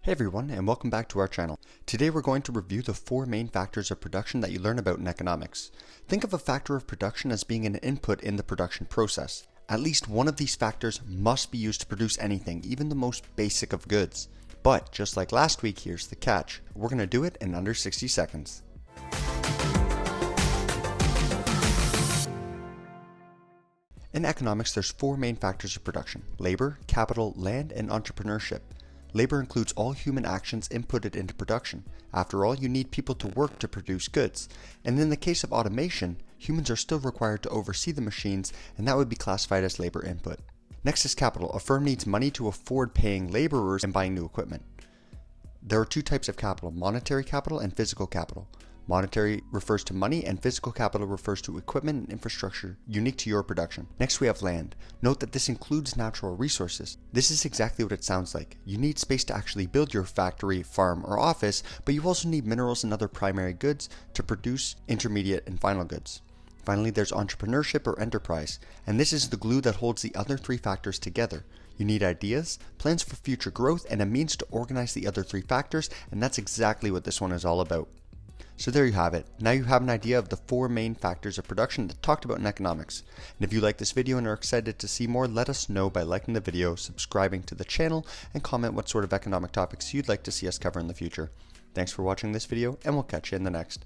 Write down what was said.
Hey everyone, and welcome back to our channel. Today we're going to review the four main factors of production that you learn about in economics. Think of a factor of production as being an input in the production process. At least one of these factors must be used to produce anything, even the most basic of goods. But just like last week, here's the catch. We're going to do it in under 60 seconds. In economics, there's four main factors of production: labor, capital, land, and entrepreneurship. Labor includes all human actions inputted into production. After all, you need people to work to produce goods. And in the case of automation, humans are still required to oversee the machines, and that would be classified as labor input. Next is capital. A firm needs money to afford paying laborers and buying new equipment. There are two types of capital: monetary capital and physical capital. Monetary refers to money, and physical capital refers to equipment and infrastructure unique to your production. Next we have land. Note that this includes natural resources. This is exactly what it sounds like. You need space to actually build your factory, farm, or office, but you also need minerals and other primary goods to produce intermediate and final goods. Finally, there's entrepreneurship or enterprise, and this is the glue that holds the other three factors together. You need ideas, plans for future growth, and a means to organize the other three factors, and that's exactly what this one is all about. So there you have it. Now you have an idea of the four main factors of production that talked about in economics. And if you like this video and are excited to see more, let us know by liking the video, subscribing to the channel, and comment what sort of economic topics you'd like to see us cover in the future. Thanks for watching this video, and we'll catch you in the next.